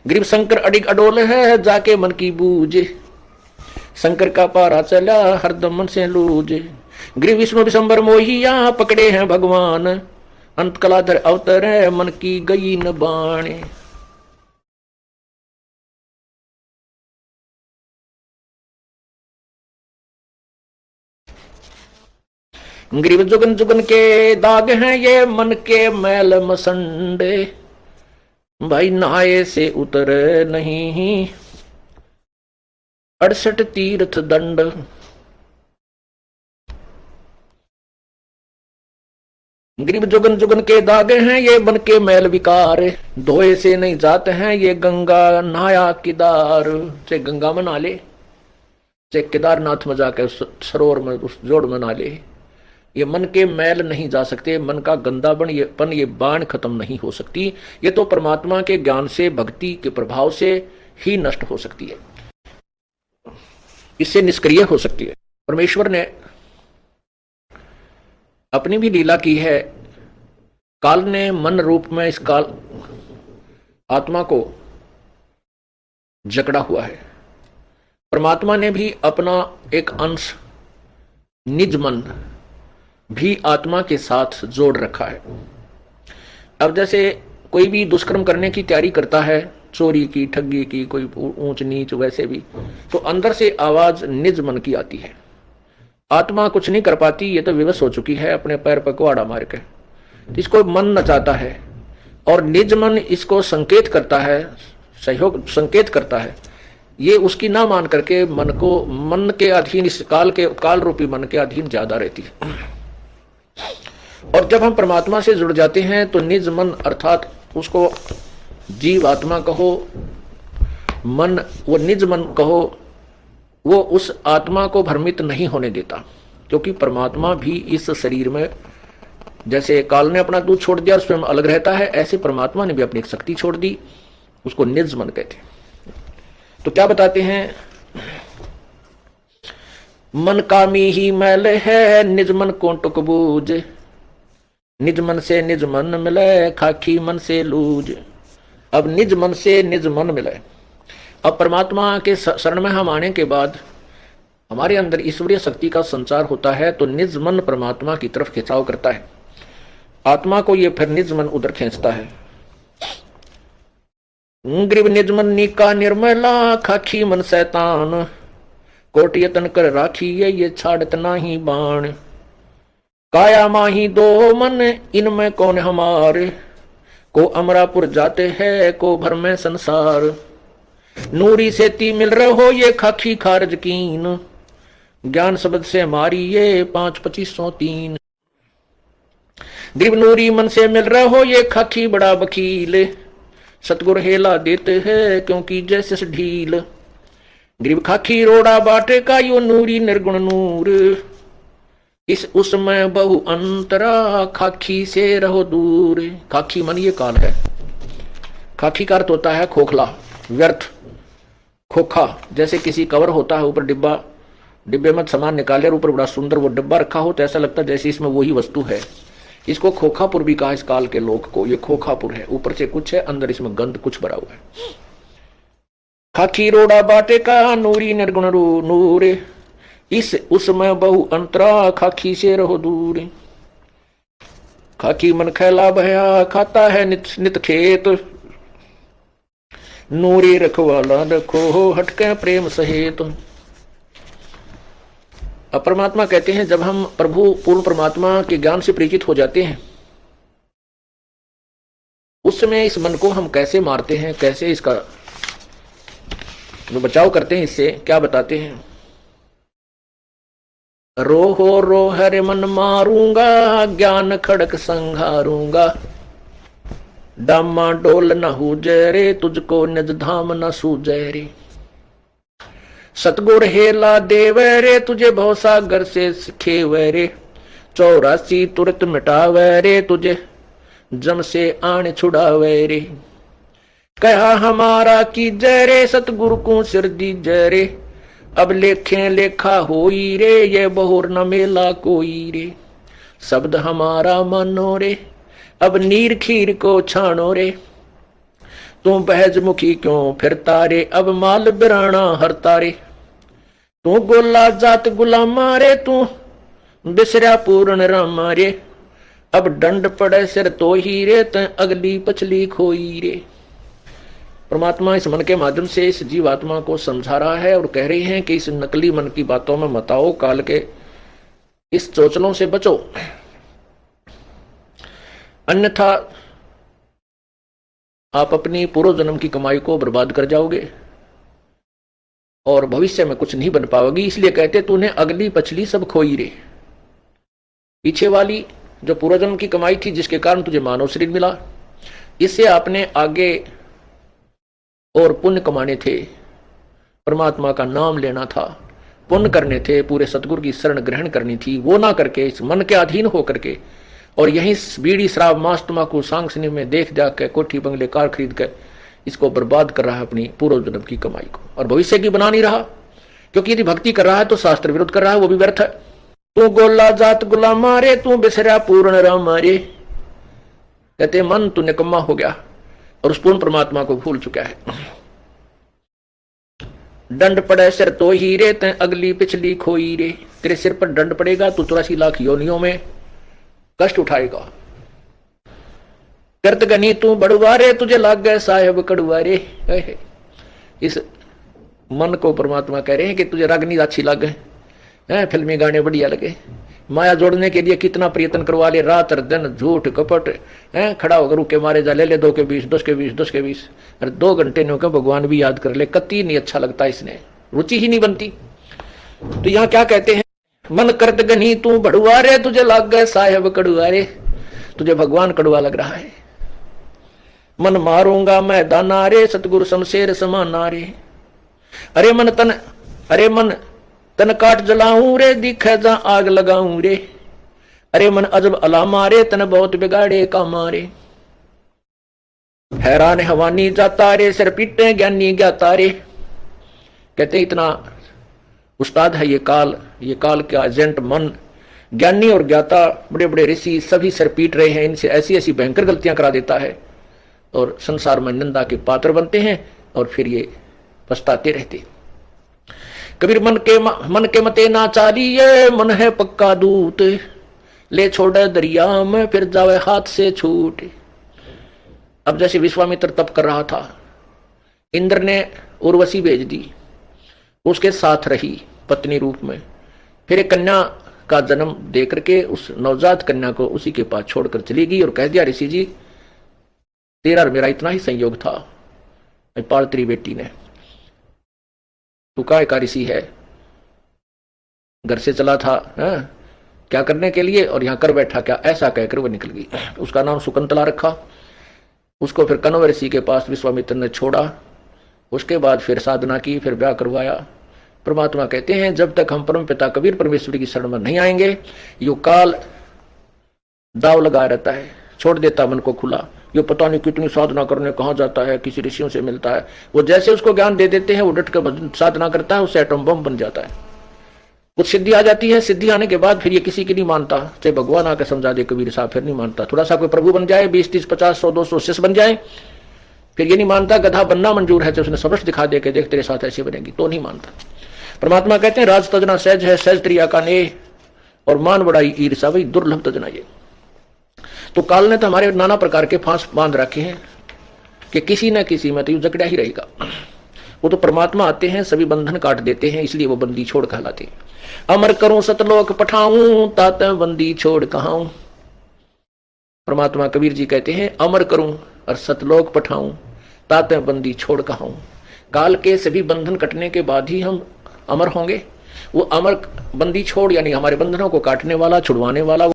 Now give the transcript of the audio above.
Grieve Shankar अडिग अडोल है जाके मन की बूझे, शंकर का पारा चला हरदम मन से लूझे। ग्रीव विष्णु विशंबर मोहिया पकड़े हैं भगवान, अंत कलाधर अवतर है मन की गई न बाणे। ग्रीव जुगन जुगन के दाग हैं ये मन के मैल मसंडे, भाई नहाए से उतर नहीं 68 तीर्थ दंड। ग्रीव जुगन जुगन के दागे हैं ये मन के मैल विकार, धोए से नहीं जाते हैं ये गंगा नहाया किदार। चाहे गंगा में नहा ले, चाहे केदारनाथ में जाकर सरोवर में उस जोड़ में नहा ले, ये मन के मैल नहीं जा सकते। मन का गंदापन ये बाण खत्म नहीं हो सकती। ये तो परमात्मा के ज्ञान से भक्ति के प्रभाव से ही नष्ट हो सकती है, इससे निष्क्रिय हो सकती है। परमेश्वर ने अपनी भी लीला की है। काल ने मन रूप में इस काल आत्मा को जकड़ा हुआ है। परमात्मा ने भी अपना एक अंश निज मन भी आत्मा के साथ जोड़ रखा है। अब जैसे कोई भी दुष्कर्म करने की तैयारी करता है, चोरी की, ठगी की, कोई ऊंच नीच, वैसे भी तो अंदर से आवाज निज मन की आती है। आत्मा कुछ नहीं कर पाती, ये तो विवश हो चुकी है अपने पैर पर कुहाड़ा मार के। इसको मन नचाता है और निज मन इसको संकेत करता है, सहयोग संकेत करता है। ये उसकी ना मान करके मन के अधीन, इस काल रूपी मन के अधीन ज्यादा रहती है। और जब हम परमात्मा से जुड़ जाते हैं तो निज मन अर्थात उसको जीव आत्मा कहो, मन, वो निज मन कहो, वो उस आत्मा को भ्रमित नहीं होने देता। क्योंकि परमात्मा भी इस शरीर में, जैसे काल ने अपना दूध छोड़ दिया और स्वयं अलग रहता है, ऐसे परमात्मा ने भी अपनी एक शक्ति छोड़ दी, उसको निज मन कहते हैं। तो क्या बताते हैं, मन कामी ही मैल है निज मन को टुक बूझ, निज मन से निज मन मिले खाकी मन से लूज। अब निज मन से निज मन मिले। अब परमात्मा के शरण में हम आने के बाद हमारे अंदर ईश्वरीय शक्ति का संचार होता है, तो निज मन परमात्मा की तरफ खिंचाव करता है। आत्मा को ये फिर निज मन उधर खींचता है। ग्रीव निज मन नीका निर्मला खाखी मन शैतान, कोट यतन कर राखी ये छाड़त नाही बाण। काया माही दो मन इनमें कौन हमारे, को अमरापुर जाते हैं को भर में संसार। नूरी से ती मिल रहे हो ये खाखी खारज कीन, ज्ञान शब्द से मारी ये 5-2503। ग्रीव नूरी मन से मिल रहे हो ये खाखी बड़ा वकील, सतगुर हेला देते हैं क्योंकि जैसे ढील। ग्रीव खाखी रोड़ा बाटे का यो नूरी निर्गुण नूर, इस उसमें बहु अंतरा खाखी से रहो दूर। खाखी मन ये काल है। खाखी का अर्थ होता है खोखला, व्यर्थ, खोखा। जैसे किसी कवर होता है, ऊपर डिब्बे में सामान निकाले और ऊपर बड़ा सुंदर वो डिब्बा रखा हो, तो ऐसा लगता है जैसे इसमें वही वस्तु है। इसको खोखापुर भी कहा इस काल के लोग को। ये खोखापुर है, ऊपर से कुछ है, अंदर इसमें गंध कुछ भरा हुआ है। खाखी रोड़ा बाटे का नूरी निर्गुण नूर, इस उसमें बहु अंतरा खाखी से रहो दूर। खाखी मन खैला भया खाता है नित नित खेत, नूरी रखवाला रखो हटके प्रेम सहेत। अब परमात्मा कहते हैं, जब हम प्रभु पूर्ण परमात्मा के ज्ञान से परिचित हो जाते हैं, उस समय इस मन को हम कैसे मारते हैं, कैसे इसका बचाव करते हैं, इससे क्या बताते हैं। रोहो रो हरे मन मारूंगा, ज्ञान खड़क संघारूंगा। डामा डोल न हो जरे, तुझको निज धाम न सूझे रे। सतगुर हेला देवे रे, तुझे भवसागर से खेवे रे। 84 तुरत मिटावे रे, तुझे जम से आण छुड़ावे रे। कहा हमारा की जय रे, सतगुरु को सिर दी जय रे। अब लेखे लेखा होई रे, ये बहुर न मेला कोई रे। शब्द हमारा मानो रे, अब नीर खीर को छानो रे। तू बहज मुखी क्यों फिर तारे, अब माल बिराना हर तारे। तू गोला जात गुलामा रे, तू बिसरा पूर्ण रामा रे, अब दंड पड़े सिर तो ही रे, त अगली पछली खोई रे। परमात्मा इस मन के माध्यम से इस जीवात्मा को समझा रहा है और कह रही है कि इस नकली मन की बातों में मत आओ, काल के इस चोचलों से बचो, अन्यथा आप अपनी पूर्व जन्म की कमाई को बर्बाद कर जाओगे और भविष्य में कुछ नहीं बन पाओगी। इसलिए कहते तूने अगली पछली सब खोई रे। पीछे वाली जो पूर्व जन्म की कमाई थी, जिसके कारण तुझे मानव शरीर मिला, इससे आपने आगे और पुण्य कमाने थे, परमात्मा का नाम लेना था, पुण्य करने थे, पूरे सतगुरु की शरण ग्रहण करनी थी। वो ना करके इस मन के अधीन होकर के और यही बीड़ी शराब मांस तंबाकू सांसनी में देख जा के कोठी बंगले कार खरीद कर इसको बर्बाद कर रहा है, अपनी पूर्व जन्म की कमाई को, और भविष्य की बना नहीं रहा। क्योंकि यदि भक्ति कर रहा है तो शास्त्र विरोध कर रहा है, वो भी व्यर्थ है। तू गोला जात गुलामा रे, तू बिसरा पूर्ण रामा रे। कहते मन तू निकम्मा हो गया और उस पूर्ण परमात्मा को भूल चुका है। दंड पड़े सिर तो ही रे, ते अगली पिछली खोई रे। तेरे सिर पर दंड पड़ेगा, तू 84 लाख योनियों में कष्ट उठाएगा। करत गनी तू बड़ुआ रे, तुझे लाग गए साहेब कड़ुआ रे। इस मन को परमात्मा कह रहे हैं कि तुझे रागनी अच्छी लगे, फिल्मी गाने बढ़िया लगे, माया जोड़ने के लिए कितना प्रयत्न करवा ले, रात और दिन झूठ कपट है, खड़ा होकर रुके मारे जा, ले 2 के 20, 10 के 20, 10 के 20, अरे 2 घंटे ने भगवान भी याद कर ले, कति नहीं अच्छा लगता, इसने रुचि ही नहीं बनती। तो यहाँ क्या कहते हैं, मन करत गनी तू बड़ुआ रे, तुझे लाग गए साहेब कड़ुआ रे। तुझे भगवान कड़ुआ लग रहा है। मन मारूंगा मैं दाना रे, सतगुरु शमशेर समाना रे। अरे मन तन काट जलाऊं रे, दिखे जा आग लगाऊं रे। अरे मन अजब अला मारे, तन बहुत बिगाड़े का मारे। हैरान हवानी जाता रे, सिर पीटे ज्ञानी ज्ञाता रे। कहते इतना उस्ताद है ये काल का एजेंट मन। ज्ञानी और ज्ञाता बड़े बड़े ऋषि सभी सिर पीट रहे हैं, इनसे ऐसी ऐसी भयंकर गलतियां करा देता है और संसार में निंदा के पात्र बनते हैं और फिर ये पछताते रहते। कबीर मन के मते ना चालिए, मन है पक्का दूत, ले छोड़े दरिया में फिर जावे हाथ से छूट। अब जैसे विश्वामित्र तप कर रहा था, इंद्र ने उर्वशी भेज दी, उसके साथ रही पत्नी रूप में, फिर एक कन्या का जन्म दे करके उस नवजात कन्या को उसी के पास छोड़कर चली गई और कह दिया, ऋषि जी तेरा और मेरा इतना ही संयोग था, मैं पाल तेरी बेटी ने, तू काय का ऋषि है, घर से चला था क्या करने के लिए और यहां कर बैठा क्या, ऐसा कहकर वो निकल गई। उसका नाम शकुंतला रखा। उसको फिर कण्व ऋषि के पास विश्वामित्र ने छोड़ा, उसके बाद फिर साधना की, फिर ब्याह करवाया। परमात्मा कहते हैं जब तक हम परम पिता कबीर परमेश्वर की शरण में नहीं आएंगे, यो काल दाव लगा रहता है, छोड़ देता मन को खुला। यो पता नहीं कितनी साधना करने कहाँ जाता है, किसी ऋषियों से मिलता है, वो जैसे उसको ज्ञान दे देते हैं वो डट कर साधना करता है, उससे एटम बम बन जाता है। कुछ सिद्धि आ जाती है, सिद्धि आने के बाद फिर ये किसी की नहीं मानता, चाहे भगवान आकर समझा दे कबीर साहब, फिर नहीं मानता। थोड़ा सा कोई प्रभु बन जाए, 20, 30, 50, 100, 200 शिष्य बन जाए, फिर ये नहीं मानता। गधा बनना मंजूर है, तो उसने समझ दिखा दे के देख तेरे साथ ऐसे बनेगी, तो नहीं मानता। परमात्मा कहते हैं राज तजना सहज है, सहज त्रिया का ने, और मान बड़ाई ईर्षा वही दुर्लभ तजना ये। तो काल ने तो हमारे नाना प्रकार के फांस बांध रखे हैं कि किसी न किसी में तो जकड़ा ही रहेगा। वो तो परमात्मा आते हैं, सभी बंधन काट देते हैं, इसलिए वो बंदी छोड़ कहलाते हैं। अमर करूं सतलोक पठाऊं, तात बंदी छोड़ कहाऊं। परमात्मा कबीर जी कहते हैं अमर करूं और सतलोक पठाऊं, तात बंदी छोड़ कहाऊं। काल के सभी बंधन कटने के बाद ही हम अमर होंगे। वो अमर बंदी छोड़ यानी हमारे बंधनों को काटने वाला, छुड़वाने वाला,